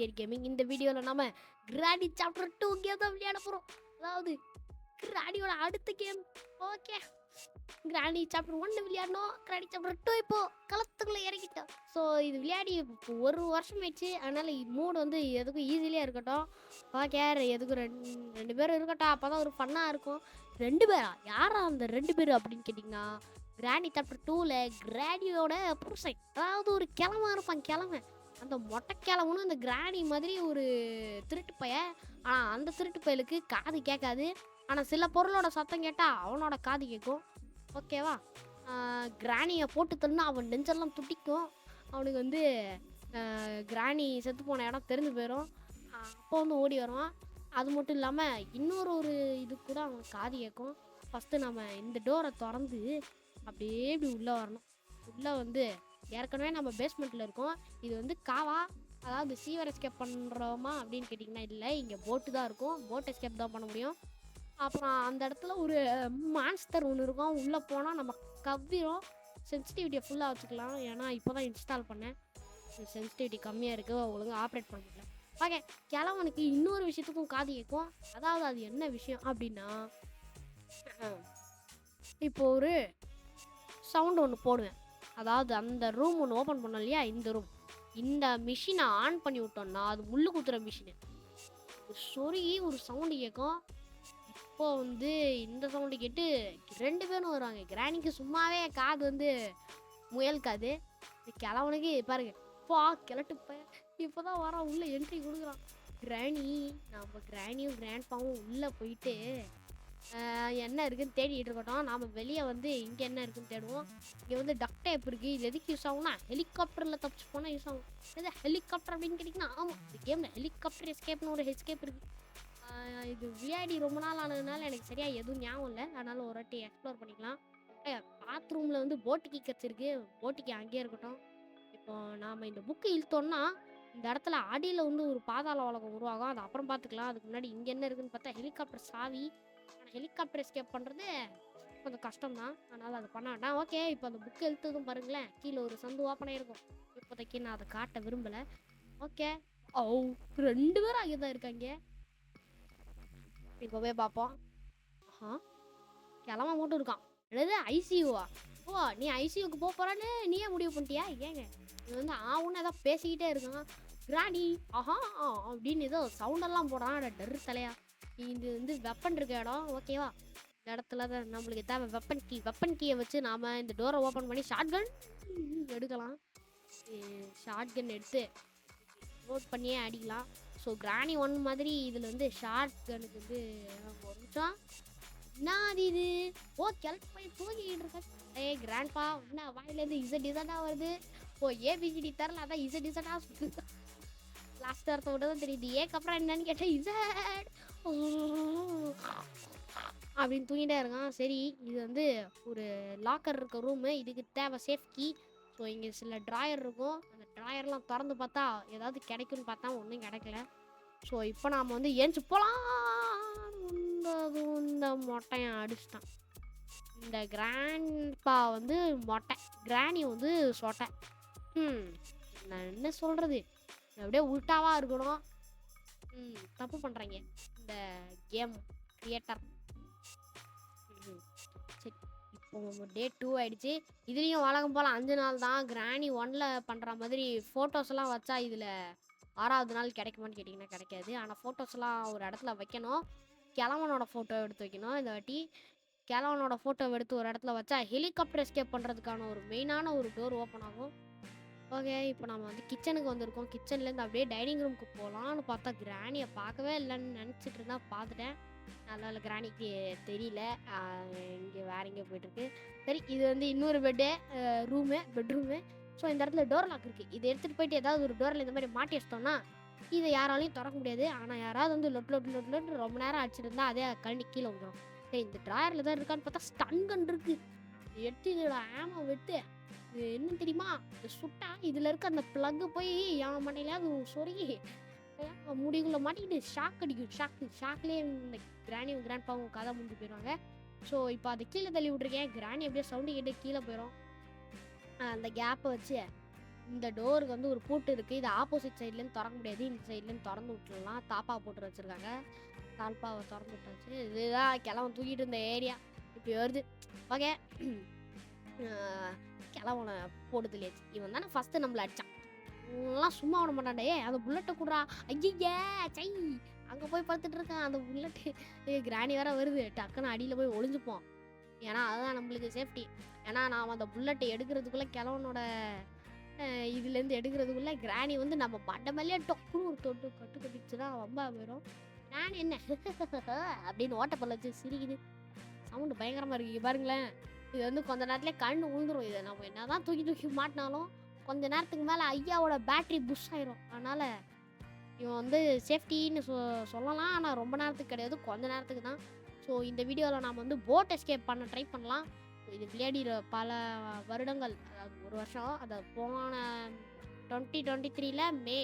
Create gaming. இந்த வீடியோவில் நம்ம கிராணி சாப்டர் 2 கேம் தான் விளையாட போகிறோம். அதாவது கிராணியோட அடுத்த கேம். ஓகே, கிராணி சாப்டர் 1 விளையாடணும், கிராணி சாப்டர் 2 இப்போ களத்துக்குள்ளே இறங்கிட்டோம். ஸோ இது விளையாடி இப்போ 1 வருஷம் ஆயிடுச்சு. அதனால் மூடு வந்து எதுக்கும் ஈஸிலியாக இருக்கட்டும். ஓகே, எதுக்கும் ரெண்டு பேரும் இருக்கட்டும், அப்போ தான் ஒரு ஃபன்னாக இருக்கும். 2 பேரா? யாரா அந்த 2 பேர் அப்படின்னு கேட்டிங்கன்னா, கிராணி சாப்டர் 2ல் கிராணியோட புருஷன், அதாவது ஒரு கிழமை இருப்பான். கிழமை அந்த மொட்டை கிழவனும் இந்த கிராணி மாதிரி ஒரு திருட்டு பையன். ஆனால் அந்த திருட்டு பயலுக்கு காது கேட்காது. ஆனால் சில பொருளோட சத்தம் கேட்டால் அவனோட காது கேட்கும். ஓகேவா? கிராணியை போட்டு தள்ளுனா அவன் நெஞ்செல்லாம் துடிக்கும். அவனுக்கு வந்து கிராணி செத்து போன இடம் தெரிஞ்சு போயிடும். அப்போ வந்து ஓடி வருவான். அது மட்டும் இல்லாமல் இன்னொரு இது கூட அவன் காது கேட்கும். ஃபஸ்ட்டு நம்ம இந்த டோரை திறந்து அப்படியே இப்படி உள்ளே வரணும். உள்ளே வந்து ஏற்கனவே நம்ம பேஸ்மெண்ட்டில் இருக்கோம். இது வந்து காவா, அதாவது சீவர் எஸ்கேப் பண்ணுறோமா அப்படின்னு கேட்டிங்கன்னா இல்லை, இங்கே போட்டு தான் இருக்கும். போட் எஸ்கேப் தான் பண்ண முடியும். அப்புறம் அந்த இடத்துல ஒரு மான்ஸ்டர் ஒன்று இருக்கும். உள்ளே போனால் நம்ம கவ்விரும். சென்சிட்டிவிட்டியை ஃபுல்லாக வச்சுக்கலாம். ஏன்னா இப்போ தான் இன்ஸ்டால் பண்ணேன், சென்சிட்டிவிட்டி கம்மியாக இருக்குது, ஒழுங்காக ஆப்ரேட் பண்ண முடியல. ஓகே, கிழவனுக்கு இன்னொரு விஷயத்துக்கும் காது கேட்கும். அதாவது அது என்ன விஷயம் அப்படின்னா, இப்போ ஒரு சவுண்டு ஒன்று போடுவேன். அதாவது அந்த ரூம் ஒன்று ஓப்பன் பண்ணோம் இல்லையா, இந்த ரூம், இந்த மிஷினை ஆன் பண்ணி விட்டோம்னா அது முள்ளு குத்துற மிஷினு. சொருகி ஒரு சவுண்டு கேட்கும். இப்போ வந்து இந்த சவுண்டு கேட்டு 2 பேரும் வருவாங்க. கிராணிக்கு சும்மாவே காது வந்து முயல் காது. இந்த கிழவனுக்கு பாருங்க, பா கிளட்டுப்ப இப்போ தான் வரான், உள்ளே என்ட்ரி கொடுக்குறான். கிராணி, நம்ம கிராணியும் கிராண்ட்பாவும் உள்ளே போயிட்டு என்ன இருக்குன்னு தேடிட்டு இருக்கட்டும். நாம் வெளியே வந்து இங்கே என்ன இருக்குன்னு தேடுவோம். இங்கே வந்து டக் டேப் இருக்குது. இது எதுக்கு யூஸ் ஆகும்னா ஹெலிகாப்டரில் தப்பிச்சு போனால் யூஸ் ஆகும். எது ஹெலிகாப்டர் அப்படின்னு கேட்டிங்கன்னா, ஆமாம், இந்த கேமில் ஹெலிகாப்டர் எஸ்கேப்னு ஒரு எஸ்கேப் இருக்குது. இது விளையாடி ரொம்ப நாள் ஆனதுனால எனக்கு சரியாக எதுவும் ஞாபகம் இல்லை. அதனால் ஒரு வாட்டி எக்ஸ்ப்ளோர் பண்ணிக்கலாம். பாத்ரூமில் வந்து போட்டு கீ கிடச்சிருக்கு. போட்டுக்கு அங்கேயே இருக்கட்டும். இப்போ நாம் இந்த புக்கு இழுத்தோன்னா இந்த இடத்துல அடியில் வந்து ஒரு பாதாள உலகம் உருவாகும். அது அப்புறம் பார்த்துக்கலாம். அதுக்கு முன்னாடி இங்கே என்ன இருக்குன்னு பார்த்தா ஹெலிகாப்டர் சாவி. ஆனால் ஹெலிகாப்டர் எஸ்கேப் பண்ணுறது கொஞ்சம் கஷ்டம் தான். அதனால் அதை பண்ண வேண்டாம். ஓகே, இப்போ அந்த புக்கு எழுத்ததும் பாருங்களேன், கீழே ஒரு சந்து ஓப்பன் ஆகிருக்கும். இப்போதைக்கு நான் அதை காட்ட விரும்பலை. ஓகே, ஓ 2 பேரும் அங்கே தான் இருக்காங்க. இப்போ போய் பார்ப்போம். ஆஹா, கிளம்ப மட்டும் இருக்கான். என்னது ஐசியூவா? ஓ, நீ ஐசியூக்கு போகிறான்னு நீயே முடிவு பண்ணிட்டியா? ஏங்க இது வந்து ஆவுன்னு ஏதோ பேசிக்கிட்டே இருக்கான். கிராணி ஆஹா அப்படின்னு ஏதோ சவுண்டெல்லாம் போடுறான். டர் தலையா. இது வந்து வெப்பன் இருக்க இடம். ஓகேவா? இந்த இடத்துல தான் நம்மளுக்கு தேவை வெப்பன் கீயை வச்சு நாம் இந்த டோரை ஓப்பன் பண்ணி ஷார்ட் கன் எடுக்கலாம். ஷார்ட் கன் எடுத்து லோட் பண்ணியே அடிக்கலாம். ஸோ கிராணி 1 மாதிரி இதில் வந்து ஷார்ட் கனுக்கு வந்து ஒரு நிமிஷம். என்ன அது இது? ஓ, கிளட்டு போய் தூங்கிக்கிட்டு இருக்கேன். கிராண்ட்பா என்ன வாயிலேருந்து இசட்டாக வருது. ஓ, ஏபிசிடி தரல, அதான் இசட்டாக சுற்றுது. லாஸ்ட் வார்த்தை விட தான் தெரியுது. ஏக்கப்புறம் என்னன்னு கேட்டால் இசட் அப்படின்னு தூங்கிட்டே இருக்கான். சரி, இது வந்து ஒரு லாக்கர் இருக்க ரூமு. இதுக்கு தேவை சேஃப் கீ. ஸோ இங்கே சில ட்ராயர் இருக்கும். அந்த ட்ராயர்லாம் திறந்து பார்த்தா ஏதாவது கிடைக்குன்னு பார்த்தா ஒன்றும் கிடைக்கல. ஸோ இப்போ நாம் வந்து ஏஞ்சி போகலாம். இந்த மொட்டையை அடிச்சிட்டான். இந்த கிராண்ட்பா வந்து மொட்டை, கிராணி வந்து சொட்டை. நான் என்ன சொல்கிறது, அப்படியே உல்ட்டாவாக இருக்கணும். தப்பு பண்ணுறாங்க இந்த கேம் கிரியேட்டர். சரி, இப்போ டே 2 ஆகிடுச்சு. இதுலேயும் வழக்கம் போல் 5 நாள் தான். கிராணி 1ல் பண்ணுற மாதிரி ஃபோட்டோஸ்லாம் வச்சா இதில் 6வது நாள் கிடைக்குமான்னு கேட்டிங்கன்னா கிடைக்காது. ஆனால் ஃபோட்டோஸ்லாம் ஒரு இடத்துல வைக்கணும். கிழவனோட ஃபோட்டோ எடுத்து வைக்கணும். இந்த வாட்டி கிழவனோட ஃபோட்டோ எடுத்து ஒரு இடத்துல வச்சா ஹெலிகாப்டர் எஸ்கேப் பண்ணுறதுக்கான ஒரு மெயினான ஒரு டோர் ஓப்பன் ஆகும். ஓகே, இப்போ நம்ம வந்து கிச்சனுக்கு வந்திருக்கோம். கிச்சன்லேருந்து அப்படியே டைனிங் ரூமுக்கு போகலான்னு பார்த்தா கிராணியை பார்க்கவே இல்லைன்னு நினச்சிட்டு இருந்தா பார்த்துட்டேன். அதனால் கிராணிக்கு தெரியல, இங்கே வேற எங்கேயோ போயிட்டுருக்கு. சரி, இது வந்து இன்னொரு பெட்ரூமு. ஸோ இந்த இடத்துல டோர் லாக் இருக்குது. இதை எடுத்துகிட்டு போயிட்டு ஏதாவது ஒரு டோரில் இந்த மாதிரி மாட்டி வச்சிட்டோம்னா இதை யாராலையும் திறக்க முடியாது. ஆனால் யாராவது வந்து லொட்டு ரொம்ப நேரம் அடிச்சிருந்தா அதே கழனி கீழே வந்துடும். சரி, இந்த ட்ராயரில் தான் இருக்கான்னு பார்த்தா ஸ்டன் கன் இருக்குது. எடுத்து இதோட ஆமோ விட்டு, இது என்ன தெரியுமா, இந்த சுட்டா இதில் இருக்க அந்த ப்ளக்கு போய் என் மண்டையிலாவது சொருகி முடிக்குள்ளே மாட்டிக்கிட்டு ஷாக் அடிக்கும். ஷாக்லேயே இந்த கிராணியும் கிராண்ட்பாவும் கதை முடிஞ்சு போயிடுவாங்க. ஸோ இப்போ அதை கீழே தள்ளி விட்ருக்கேன். கிராணி அப்படியே சவுண்டு கேட்டு கீழே போயிடும். அந்த கேப்பை வச்சு இந்த டோருக்கு வந்து ஒரு பூட்டு இருக்குது. இது ஆப்போசிட் சைட்லேருந்து திறக்க முடியாது. இந்த சைட்லேருந்து திறந்து விட்டுடலாம். தாப்பா போட்டு வச்சுருக்காங்க. தாழ்பாவை திறந்து விட்டாச்சு. இதுதான் கிழவன் தூக்கிட்டு இருந்த ஏரியா. இப்படி வருது. ஓகே. கிழவனை போட்டு தெளியாச்சு. இவன் தானே ஃபஸ்ட்டு நம்மளை அடிச்சான். இவன்லாம் சும்மா விட மாட்டான்டே. அந்த புல்லட்டை கூடா. ஐயே சை அங்கே போய் பார்த்துட்டு இருக்கான் அந்த புல்லட்டு. கிராணி வேற வருது. டக்குன்னு அடியில் போய் ஒளிஞ்சுப்போம். ஏன்னா அதுதான் நம்மளுக்கு சேஃப்டி. ஏன்னா நான் அந்த புல்லட்டை எடுக்கிறதுக்குள்ளே கிழவனோட இதுலேருந்து எடுக்கிறதுக்குள்ளே கிராணி வந்து நம்ம மண்டை மேலேயே டொக்குன்னு ஒரு தொட்டு கட்டு கட்டிச்சுன்னா ரொம்ப போயிடும். நான் என்ன அப்படின்னு ஓட்டப்பல்ல வச்சு சிரிக்குது. சவுண்டு பயங்கரமாக இருக்கு. பாருங்களேன். இது வந்து கொஞ்ச நேரத்துலேயே கண்ணு உழுந்துரும். இதை நம்ம என்ன தான் தூக்கி தூக்கி மாட்டினாலும் கொஞ்ச நேரத்துக்கு மேலே ஐயாவோட பேட்ரி புஷ் ஆயிரும். அதனால் இவன் வந்து சேஃப்டின்னு சொல்லலாம். ஆனால் ரொம்ப நேரத்துக்கு கிடையாது, கொஞ்ச நேரத்துக்கு தான். ஸோ இந்த வீடியோவில் நாம் வந்து போட் எஸ்கேப் பண்ண ட்ரை பண்ணலாம். இது விளையாடிற பல வருடங்கள், அதாவது ஒரு வருஷம், அதை போன 2023 மே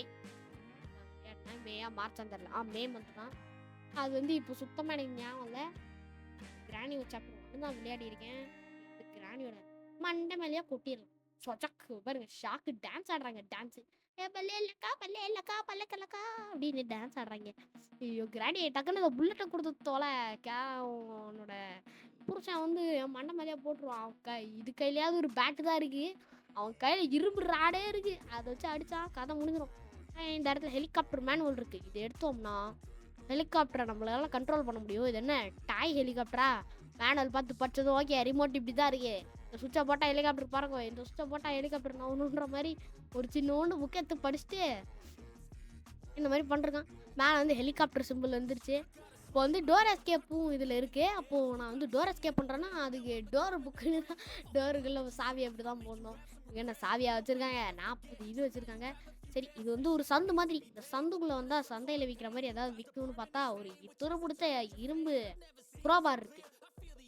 மேயா மார்ச் தெரில, மே மந்த் தான். அது வந்து இப்போ சுத்தமாக எனக்கு ஞாபகம் இல்லை. கிராணி சாப்டர் மட்டும் தான் விளையாடி இருக்கேன். கிராணியோட மண்டை மேலேயே கொட்டிடலாம். சொச்சக்கு பாருங்க, ஷாக்கு டான்ஸ் ஆடுறாங்க. டான்ஸு பல்லே இல்லக்கா பல்லே இல்லக்கா பல்லக்கல்லக்கா அப்படின்னு டான்ஸ் ஆடுறாங்க. ஐயோ கிராணி டக்குன்னு புல்லட்டை கொடுத்து தொலை உன்னோட புருஷன் வந்து என் மண்டை மேலேயே போட்டுருவான். அவன் இது கையிலையாவது ஒரு பேட்டு தான் இருக்கு, அவன் கையில் இரும்பு ராடே இருக்கு. அதை வச்சு அடித்தா கதை முடிஞ்சிடும். இந்த இடத்துல ஹெலிகாப்டர் மேனுவல் இருக்குது. இது எடுத்தோம்னா ஹெலிகாப்டரை நம்மளால கண்ட்ரோல் பண்ண முடியும். இது என்ன டாய் ஹெலிகாப்டரா? மேனுவல் பார்த்து படிச்சதும் ஓகே, ரிமோட் இப்படி தான் இருக்கு. இந்த சுவிட்சை போட்டால் ஹெலிகாப்டர் பறக்கும், இந்த சுவிட்சை போட்டால் ஹெலிகாப்டர் நவுன்ற மாதிரி ஒரு சின்னோண்டு புக் எடுத்து படிச்சுட்டு இந்த மாதிரி பண்ணிருக்கான். மேலே வந்து ஹெலிகாப்டர் சிம்பிள் வந்துருச்சு. இப்போ வந்து டோர் எஸ்கேப்பும் இதில் இருக்குது. அப்போது நான் வந்து டோர் எஸ்கேப் பண்ணுறேன்னா அதுக்கு டோர் புக்குன்னு தான், டோருக்குள்ள சாவி அப்படி தான் போடணும். என்ன சாவியாக வச்சுருக்காங்க, 40 இது வச்சுருக்காங்க. சரி, இது வந்து ஒரு சந்து மாதிரி. இந்த சந்துக்குள்ளே வந்தால் சந்தையில் விற்கிற மாதிரி ஏதாவது விற்கும்னு பார்த்தா ஒரு துரு பிடிச்ச இரும்பு குரோபார் இருக்குது.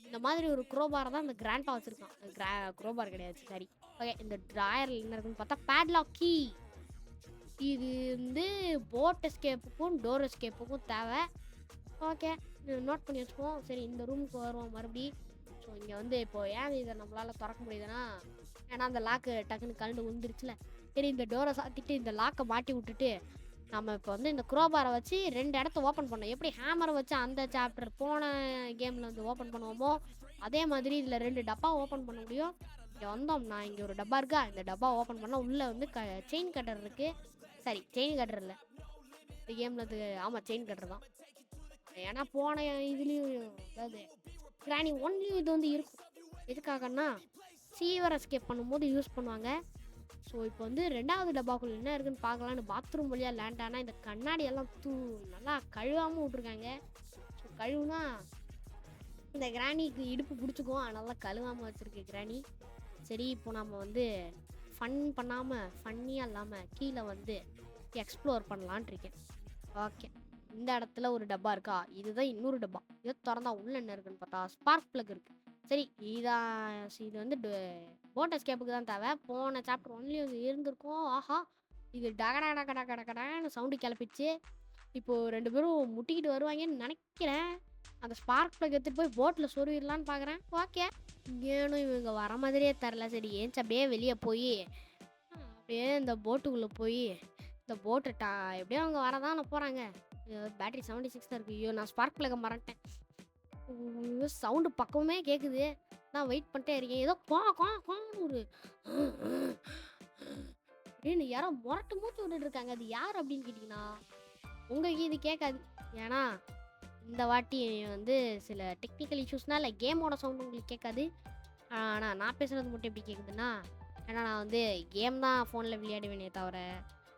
இந்த மாதிரி ஒரு குரோபாரை தான் இந்த கிராண்ட்பா வச்சுருக்கான். குரோபார் கிடையாது, சரி. ஓகே, இந்த ட்ராயரில் என்ன இருக்குன்னு பார்த்தா பேட்லாக் கீ. இது வந்து போட் எஸ்கேப்புக்கும் டோர் எஸ்கேப்புக்கும் தேவை. ஓகே, நோட் பண்ணி வச்சுக்குவோம். சரி, இந்த ரூமுக்கு வருவோம் மறுபடி. ஸோ இங்கே வந்து இப்போது ஏன் இதை நம்மளால் திறக்க முடியுதுன்னா, ஏன்னா அந்த லாக்கு டக்குன்னு கலந்து விழுந்துருச்சுல. சரி, இந்த டோரை சாத்திட்டு இந்த லாக்கை மாட்டி விட்டுட்டு நம்ம இப்போ வந்து இந்த குரோபாரை வச்சு 2 இடத்த ஓப்பன் பண்ணோம். எப்படி ஹேமரை வச்சு அந்த சாப்டர் போன கேமில் வந்து ஓப்பன் பண்ணுவோமோ அதே மாதிரி இதில் 2 டப்பா ஓப்பன் பண்ண முடியும். இங்கே வந்தோம்னா இங்கே ஒரு டப்பா இருக்கா, இந்த டப்பா ஓப்பன் பண்ணால் உள்ளே வந்து செயின் கட்டர் இருக்குது. சரி, செயின் கட்டர் இல்லை இந்த கேமில் அது, ஆமாம் செயின் கட்டர் தான். ஏன்னா போன இதுலேயும் அதாவது கிராணி ஒன்லையும் இது வந்து இருக்கும். எதுக்காகன்னா சீவர் எஸ்கேப் பண்ணும்போது யூஸ் பண்ணுவாங்க. ஸோ இப்போ வந்து 2வது டப்பாக்குள்ள என்ன இருக்குன்னு பார்க்கலான்னு பாத்ரூம் வழியாக லேண்ட் ஆனால் இந்த கண்ணாடியெல்லாம் நல்லா கழுவாமல் விட்ருக்காங்க. ஸோ கழுவுனா இந்த கிராணிக்கு இடுப்பு பிடிச்சிக்கும், அதனால கழுவாமல் வச்சுருக்கு கிராணி. சரி, இப்போ நம்ம வந்து ஃபன் பண்ணாமல் ஃபன்னியாக இல்லாமல் கீழே வந்து எக்ஸ்ப்ளோர் பண்ணலான் இருக்கேன். ஓகே, இந்த இடத்துல ஒரு டப்பா இருக்கா, இதுதான் இன்னொரு டப்பா. இதை திறந்தா உள்ள என்ன இருக்குன்னு பார்த்தா ஸ்பார்க் பிளக் இருக்குது. சரி, இது வந்து போட் எஸ்கேப்புக்கு தான் தேவை. போன சாப்டர் 1லேயும் இருந்திருக்கும். ஆஹா, இது டகடான்னு சவுண்டு கிளப்பிச்சு. இப்போது 2 பேரும் முட்டிக்கிட்டு வருவாங்கன்னு நினைக்கிறேன். அந்த ஸ்பார்க் பிளக் எடுத்துகிட்டு போய் போட்டில் சொருவிடலான்னு பார்க்குறேன். ஓகே, ஏனும் இவங்க வர மாதிரியே தரல. சரி, ஏன்ச்சு அப்படியே வெளியே போய் அப்படியே இந்த போட்டுக்குள்ளே போய் இந்த போட்டு எப்படியோ அவங்க வரதான் போகிறாங்க. பேட்டரி 76 தான் இருக்குது. ஐயோ, நான் ஸ்பார்க் பிளக்கை மறந்துட்டேன். சவுண்டு பக்கமே கேட்குது. நான் வெயிட் பண்ணிட்டே இருக்கேன். ஏதோ ஒரு அப்படின்னு யாரோ முரட்டு மூச்சு விட்டுட்டு இருக்காங்க. அது யார் அப்படின்னு கேட்டிங்கன்னா உங்களுக்கு இது கேட்காது. ஏன்னா இந்த வாட்டி வந்து சில டெக்னிக்கல் இஷ்யூஸ்னால கேமோட சவுண்டு உங்களுக்கு கேட்காது. ஆனால் நான் பேசுகிறது மட்டும் எப்படி கேட்குதுன்னா, ஏன்னா நான் வந்து கேம் தான் ஃபோனில் விளையாடுவேனே தவிர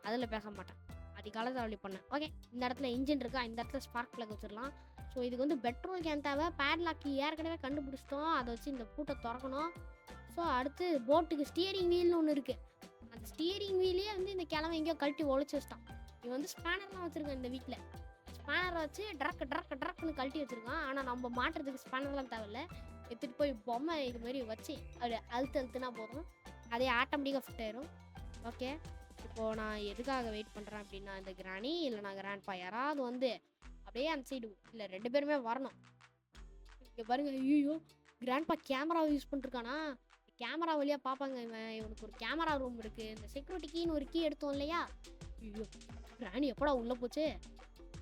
அதில் பேச மாட்டேன். அதிகாலத்தில் அப்படி பண்ணேன். ஓகே, இந்த இடத்துல இன்ஜின் இருக்கா, இந்த இடத்துல ஸ்பார்க் பிளக் வச்சிடலாம். ஸோ இதுக்கு வந்து பெட்ரோல் கேன் தேவை. பேட்லாக்கி ஏற்கனவே கண்டுபிடிச்சிட்டோம், அதை வச்சு இந்த பூட்டை திறக்கணும். ஸோ அடுத்து போட்டுக்கு ஸ்டியரிங் வீல்னு ஒன்று இருக்குது. அந்த ஸ்டியரிங் வீலே வந்து இந்த கிழமை எங்கேயோ கழட்டி ஒழிச்சு வச்சிட்டான். இவன் வந்து ஸ்பேனர்லாம் வச்சுருக்கான் இந்த வீட்டில். ஸ்பேனரை வச்சு ட்ரக்குன்னு கழட்டி வச்சுருக்கான். ஆனால் நம்ம மாட்டுறதுக்கு ஸ்பேனர்லாம் தேவையில்ல. எடுத்துகிட்டு போய் பொம்மை இது மாதிரி வச்சு அப்படி அழுத்துனா போதும், அதே ஆட்டோமேட்டிக்காக ஃபிட் ஆயிரும். ஓகே, இப்போது நான் எதுக்காக வெயிட் பண்ணுறேன் அப்படின்னா, இந்த கிராணி இல்லை நான் கிராண்ட்பா யாராவது வந்து அப்படியே அந்த சைடு இல்லை 2 பேருமே வரணும். இங்கே பாருங்க, ஐயோ கிராண்ட்பா கேமராவை யூஸ் பண்ணிருக்கானா? கேமரா வழியா பார்ப்பாங்க. இவனுக்கு ஒரு கேமரா ரூம் இருக்கு. இந்த செக்யூரிட்டி கீன்னு ஒரு கீ எடுத்தோம் இல்லையா? ஐயோ! கிராணி எப்படா உள்ள போச்சு?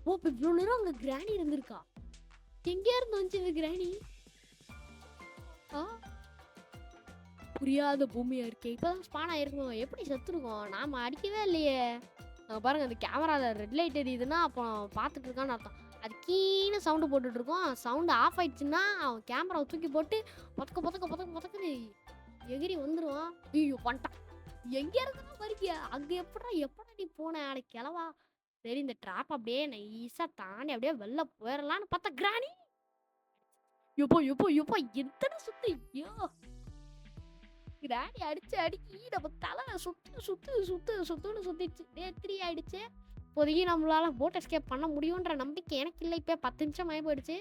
ஓ! இப்ப இவ்ளோ நேரம் அங்க கிராணி இருந்திருக்கா? எங்க இருந்து வந்துச்சு இந்த கிராணி? ஆ புரியாத பூமியா இருக்கே. இப்பதான் ஸ்பான் ஆயிருக்கும். எப்படி செத்துருக்கோம்? நாம அடிக்கவே இல்லையே. பாருங்க அந்த கேமரால ரெட் லைட் எரியுதுன்னா அப்போ பார்த்துட்டு இருக்கான்னு அர்த்தம். அது கீன்னு சவுண்டு போட்டுட்டு இருக்கோம். சவுண்டு ஆஃப் ஆயிடுச்சுன்னா அவன் கேமராவை தூக்கி போட்டு பொதக்க பொதக்க பொதக்க பொதக்குன்னு எகிரி வந்துருவான். ஐயோ வந்துட்டான். எங்க இருந்துன்னா பாருக்கியா? அங்க எப்படா நீ போன அட கிளவா? சரி இந்த ட்ராப் அப்படியே நைஸா தாண்டி அப்படியே வெளில போயிடலான்னு பார்த்தா கிராணி. எப்போ எப்போ எப்போ எத்தனை சுத்து? ஐயோ! கிராணி அடிச்சு அடிக்கி நம்ம தலை சுத்துன்னு சுத்திடுச்சு. டே 3 ஆயிடுச்சு. இப்போதைக்கு நம்மளால போட் எஸ்கேப் பண்ண முடியுன்ற நம்பிக்கை எனக்கு இல்லை. இப்போ 10 நிமிஷம் ஆகி போயிடுச்சு.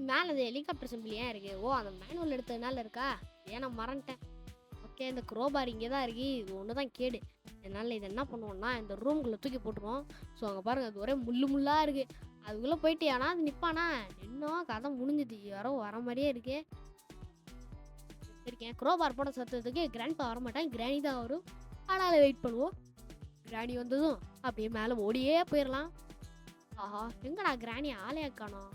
மேலே அந்த ஹெலிகாப்டர் சிம்பிள் ஏன் இருக்கு? ஓ அந்த மேனுவல் எடுத்ததுனால இருக்கா? ஏன் நான் மறந்துட்டேன். ஓகே இந்த குரோபார் இங்கே தான் இருக்கு. இது ஒன்று தான் கேடு. அதனால இது என்ன பண்ணுவோம்னா இந்த ரூம்குள்ளே தூக்கி போட்டுருவோம். ஸோ அங்கே பாருங்க அது ஒரே முள்ளாக இருக்கு. அதுக்குள்ளே போயிட்டு ஏன்னா அது நிற்பானா? இன்னும் கதை முடிஞ்சுது. யாரோ வர மாதிரியே இருக்கு. இருக்கேன் குரோபார் போட சத்துறதுக்கு கிராண்ட்பா வர மாட்டான். கிராணி தான் வரும். ஆனால் வெயிட் பண்ணுவோம். கிராணி வந்ததும் அப்படியே மேலே ஓடியே போயிடலாம். ஆஹா எங்கடா கிராணி ஆளையா காணோம்.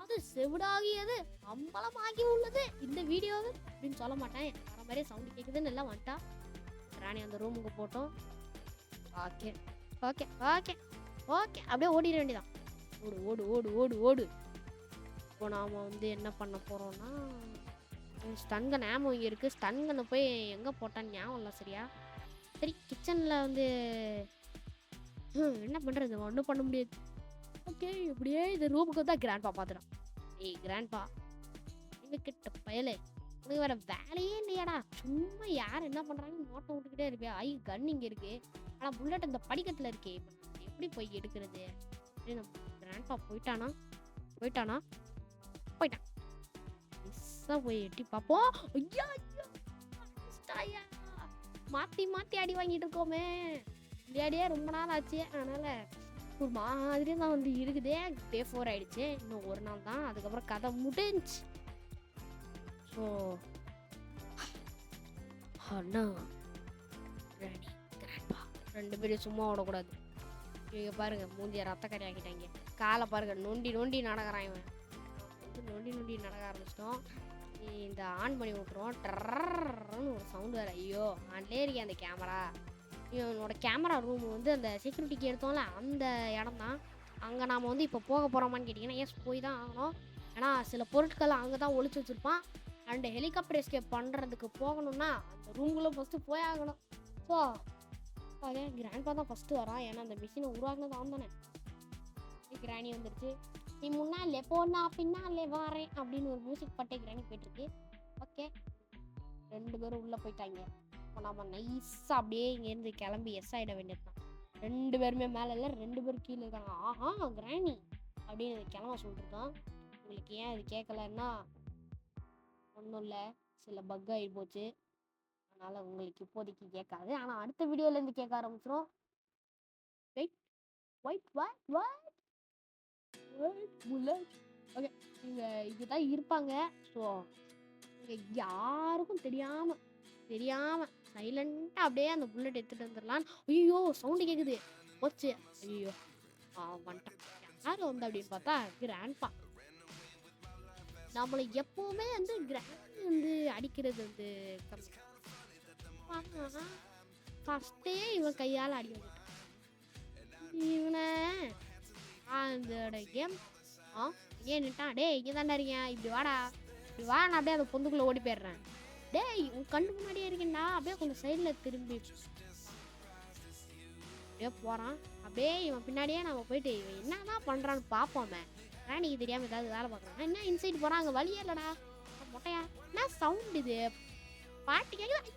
அது செவிடாகியது அம்பலமாகி உள்ளது இந்த வீடியோவு அப்படின்னு சொல்ல மாட்டேன். வர மாதிரியே சவுண்டு கேட்குதுன்னு எல்லாம் வந்துட்டா. கிராணி அந்த ரூமுக்கு போட்டோம். ஓகே ஓகே ஓகே ஓகே அப்படியே ஓடிட வேண்டியதான். ஓடு ஓடு ஓடு ஓடு ஓடு. இப்போ நாம் வந்து என்ன பண்ண போகிறோம்னா ஸ்டன்கன் ஆமோ இங்கே இருக்குது. ஸ்டன்கனை போய் எங்கே போட்டான்னு ஞாபகம் இல்லை சரியா. சரி கிச்சனில் வந்து என்ன பண்ணுறது? ஒன்றும் பண்ண முடியாது. ஓகே இப்படியே இந்த ரூமுக்கு தான் கிராண்ட்பா பார்த்துட்டான். ஏய் கிராண்ட்பா எங்க கிட்ட பயலே உனக்கு வேற வேலையே இல்லையாடா? சும்மா யார் என்ன பண்ணுறாங்கன்னு நோட்டம் விட்டுக்கிட்டே இருப்பியா? ஐ கன் இங்கே இருக்கு. ஆனால் புல்லட் இந்த படிக்கட்டில் இருக்கே. எப்படி போய் எடுக்கிறது? கிராண்ட்பா போயிட்டானா? போயிட்டான் போய் எட்டி பார்ப்போம். ஐயா மாற்றி அடி வாங்கிட்டு இருக்கோமே. விளையாடியே ரொம்ப நாள் ஆச்சு. அதனால ஒரு மாதிரி தான் வந்து இருக்குதே. டே 4 ஆயிடுச்சு. இன்னும் ஒரு நாள் தான். அதுக்கப்புறம் கதை முடிஞ்சு. ஸோ அண்ணா கிராணி கிராண்ட்பா 2 பேரும் சும்மா விடக்கூடாது. இவங்க பாருங்க மூஞ்சிய ரத்த கறி ஆக்கிட்டாங்க. காலை பாருங்க நொண்டி நடக்கிறான். இவன் வந்து நொண்டி நடக்க ஆரம்பிச்சிட்டோம். இந்த ஆன் பண்ணி விட்டுருவோம். டர்ன்னு ஒரு சவுண்டு வேறு. ஐயோ ஆன்லேயே இருக்கேன் அந்த கேமரா. இவனோட கேமரா ரூம் வந்து அந்த செக்யூரிட்டிக்கு எடுத்தோம்ல அந்த இடம் தான். அங்கே நாம் வந்து இப்போ போக போகிறோமான்னு கேட்டிங்கன்னா எஸ் போய் தான் ஆகணும். ஏன்னா சில பொருட்கள் அங்கே தான் ஒழிச்சு வச்சுருப்பான். அண்டு ஹெலிகாப்டர் எஸ்கேப் பண்ணுறதுக்கு போகணும்னா அந்த ரூம்குள்ளே ஃபஸ்ட்டு போய் ஆகணும். ஸோ அதே கிராண்ட்பா தான் ஃபஸ்ட்டு வரான். ஏன்னா அந்த மிஷினை உருவாக்குனது அவன் தானே. கிராணி வந்துருச்சு. நீ முன்னாலே போனா பின்னாலே வாரேன் அப்படின்னு ஒரு மியூசிக் பாட்டே கிராணி போயிட்டுருக்கு. ஓகே 2 பேரும் உள்ளே போயிட்டாங்க. இப்போ நம்ம நைஸாக அப்படியே இங்கேருந்து கிளம்பி எஸ் ஆகிட வேண்டியது தான். 2 பேருமே மேலே இல்லை 2 பேரும் கீழே இருக்காங்க. ஆஹா கிராணி அப்படின்னு கிளம்ப சொல்லிட்டுருக்கான். உங்களுக்கு ஏன் இது கேட்கலன்னா ஒன்றும் இல்லை சில பக் ஆகி போச்சு. அதனால் உங்களுக்கு இப்போதைக்கு கேட்காது. ஆனால் அடுத்த வீடியோலேருந்து கேட்க ஆரம்பிச்சிடும். Wait white bullet. ஓகே இங்கே இதுதான் இருப்பாங்க. ஸோ இங்கே யாருக்கும் தெரியாமல் சைலண்டாக அப்படியே அந்த புல்லட் எடுத்துகிட்டு வந்துடலான்னு. ஐயோ சவுண்டு கேட்குது. போச்சு. ஐயோ வந்துட்டான். யார் வந்து அப்படின்னு பார்த்தா கிராண்ட்பா. நம்மளை எப்பவுமே வந்து கிராண்ட் வந்து அடிக்கிறது வந்து ஃபஸ்ட்டே இவன் கையால் அடி வந்துட்டான். இவனை அதோட கேம் ஏன்னுட்டான். டே இங்கே தாண்டா இருக்கேன். இப்படி வாடா நான் அப்படியே அந்த பொந்துக்குள்ளே ஓடி போயிடுறேன். டேய் உன் கண்ணு முன்னாடியே இருக்கேன்டா. அப்படியே கொஞ்சம் சைடில் திரும்பி அப்படியே போகிறான். அப்படியே இவன் பின்னாடியே நம்ம போயிட்டு இவன் என்னதான் பண்ணுறான்னு பார்ப்போமே. ராணிக்கு தெரியாமல் ஏதாவது வேலை பார்க்குறான். என்ன இன்சைட் போகிறான். அங்கே வழியே இல்லைடா மொட்டையா. என்ன சவுண்ட் இது? பாட்டு கேட்குது.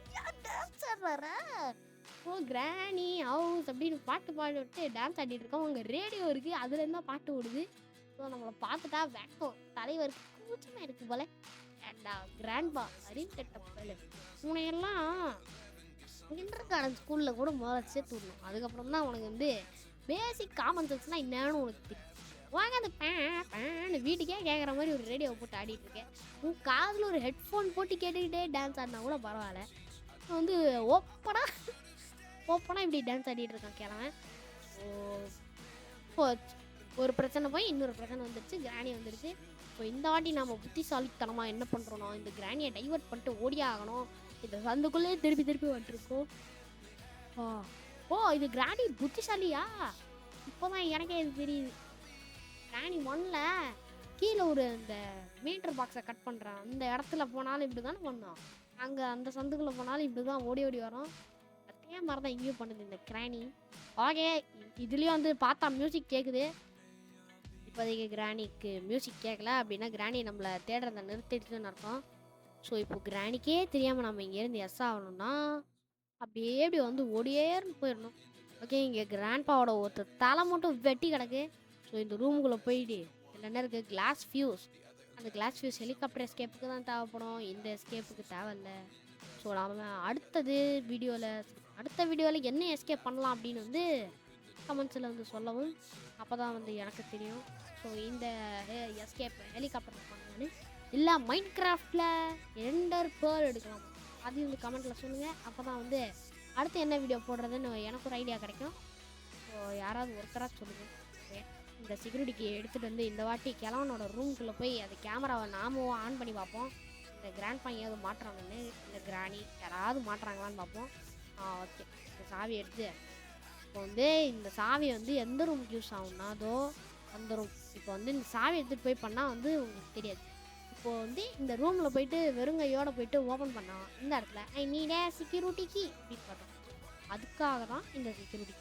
ஓ கிராணி ஹவுஸ் அப்படின்னு பாட்டு பாடிட்டு டான்ஸ் ஆடிட்டு இருக்கோம். அங்கே ரேடியோ இருக்குது. அதுலேருந்து தான் பாட்டு ஓடுது. ஸோ நம்மளை பார்த்துட்டா வேக்கம் தலைவருக்கு கூச்சமாக இருக்குது போல. ஏண்டா கிராண்ட்பா அறிவு கட்ட போல. உனையெல்லாம் கிண்டர்கார்டன் ஸ்கூலில் கூட முதல்ல சேர்த்து விடணும். அதுக்கப்புறம் தான் உனக்கு வந்து பேசிக் காமன் சென்ஸ்னால் என்னன்னு உனக்கு தெரியும். வாங்க அந்த பேன்னு இல்லை வீட்டுக்கே கேட்குற மாதிரி ஒரு ரேடியோவை போட்டு ஆடிட்டு இருக்கேன். உன் காதில் ஒரு ஹெட்ஃபோன் போட்டு கேட்டுக்கிட்டே டான்ஸ் ஆடினா கூட பரவாயில்ல. வந்து ஓப்பனாக இப்படி டான்ஸ் ஆடிட்டு இருக்கான் கிழவன். ஓ ஒரு பிரச்சனை போய் இன்னொரு பிரச்சனை வந்துருச்சு, கிராணி வந்துருச்சு. இப்போ இந்த வாட்டி நம்ம புத்திசாலித்தனமாக என்ன பண்ணுறோன்னா, இந்த கிராணியை டைவர்ட் பண்ணிட்டு ஓடியே ஆகணும். இந்த சந்துக்குள்ளேயே திருப்பி வந்துட்டுருக்கோம். ஓ இது கிராணி புத்திசாலியா? இப்போதான் எனக்கே இது தெரியுது. கிராணி 1ல கீழே ஒரு இந்த மீட்டர் பாக்ஸை கட் பண்ணுறான். அந்த இடத்துல போனாலும் இப்படி தானே பண்ணோம். அங்கே அந்த சந்துக்குள்ளே போனாலும் இப்படி தான் ஓடி வரோம். அதே மாதிரி தான் இங்கேயும் பண்ணுது இந்த கிராணி. ஓகே, இதுலேயும் வந்து பார்த்தா மியூசிக் கேட்குது. இப்போதைக்கு கிராணிக்கு மியூசிக் கேட்கல அப்படின்னா கிராணி நம்மளை தேடுறதை நிறுத்திடுச்சுன்னு அர்த்தம். ஸோ இப்போ கிராணிக்கே தெரியாமல் நம்ம இங்கேருந்து எஸ் ஆகணும்னா அப்படியே இப்படி வந்து ஓடியேன்னு போயிடணும். ஓகே, இங்கே கிராண்ட்பாவோட ஒருத்தர் தலை மட்டும் வெட்டி கிடக்கு. ஸோ இந்த ரூமுக்குள்ளே போயிட்டு இதில் என்ன இருக்குது, கிளாஸ் ஃபியூஸ். அந்த கிளாஸ் ஃபியூஸ் ஹெலிகாப்டர் எஸ்கேப்புக்கு தான் தேவைப்படும், இந்த எஸ்கேப்புக்கு தேவையில்லை. ஸோ நம்ம அடுத்த வீடியோவில் என்ன எஸ்கேப் பண்ணலாம் அப்படின்னு வந்து கமெண்ட்ஸில் வந்து சொல்லவும், அப்போ தான் வந்து எனக்கு தெரியும். ஸோ இந்த எஸ்கேப் ஹெலிகாப்டர் பண்ணலான்னு இல்லை மைண்ட் கிராஃப்டில் எண்டர் பேர்ல் எடுக்கலாம், அதையும் வந்து கமெண்ட்டில் சொல்லுங்கள். அப்போ தான் வந்து அடுத்து என்ன வீடியோ போடுறதுன்னு எனக்கு ஒரு ஐடியா கிடைக்கும். ஸோ யாராவது ஒருத்தராக சொல்லுங்கள். இந்த செக்யூரிட்டிக்கு எடுத்துகிட்டு வந்து இந்த வாட்டி கிழவனோட ரூமுக்குள்ளே போய் அந்த கேமராவை நாமும் ஆன் பண்ணி பார்ப்போம். இந்த கிராண்ட் பையன் ஏதாவது மாட்டுறாங்கன்னு, இந்த கிராணி யாராவது மாட்டுறாங்களான்னு பார்ப்போம். ஓகே, இந்த சாவி எடுத்து இப்போ வந்து இந்த சாவி வந்து எந்த ரூமுக்கு யூஸ் ஆகும்னா அதோ அந்த ரூம். இப்போ வந்து இந்த சாவி எடுத்துகிட்டு போய் பண்ணால் வந்து உங்களுக்கு தெரியாது. இப்போது வந்து இந்த ரூமில் போயிட்டு வெறுங்கையோடு போயிட்டு ஓப்பன் பண்ணால் இந்த இடத்துல ஐ நீடே செக்யூரிட்டிக்கு அப்படின்னு பார்த்தோம். அதுக்காக தான் இந்த செக்யூரிட்டி.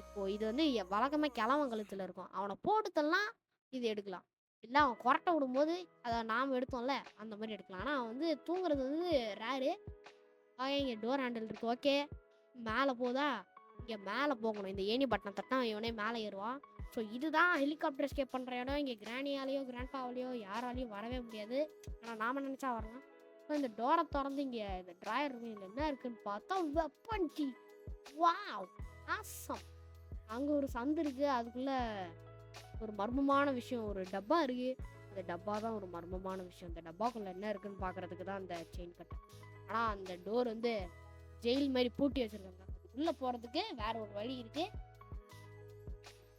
இப்போது இது வந்து வழக்கமாக கிழவங்கழுத்தில் இருக்கும். அவனை போட்டுத்தெல்லாம் இது எடுக்கலாம். இல்லை அவன் கொரட்டை விடும்போது அதை நாம் எடுத்தோம்ல அந்த மாதிரி எடுக்கலாம். ஆனால் அவன் வந்து தூங்குறது வந்து ரேரு. இங்கே டோர் ஹேண்டில் இருக்குது. ஓகே, மேலே போதா, இங்கே மேலே போகணும். இந்த ஏணி பட்டனை தட்டா இவனே மேலே ஏறுவான். ஸோ இதுதான் ஹெலிகாப்டர் எஸ்கேப் பண்ணுற இடம். இங்கே கிராணியாலேயோ கிராண்ட்பாவாலேயோ யாராலையும் வரவே முடியாது. ஆனால் நாம் நினச்சா வரலாம். ஸோ இந்த டோரை திறந்து இங்கே இந்த ட்ராயர் ரூம் இதில் என்ன இருக்குன்னு பார்த்தா வெப்பன் கீ. Wow, awesome. அங்கே ஒரு சந்து இருக்குது, அதுக்குள்ளே ஒரு மர்மமான விஷயம், ஒரு டப்பா இருக்குது. அந்த டப்பா தான் ஒரு மர்மமான விஷயம். அந்த டப்பாக்குள்ளே என்ன இருக்குன்னு பார்க்குறதுக்கு தான் அந்த செயின் கட்டை. ஆனால் அந்த டோர் வந்து ஜெயில் மாதிரி பூட்டி வச்சுருக்காங்க. உள்ளே போகிறதுக்கு வேற ஒரு வழி இருக்குது.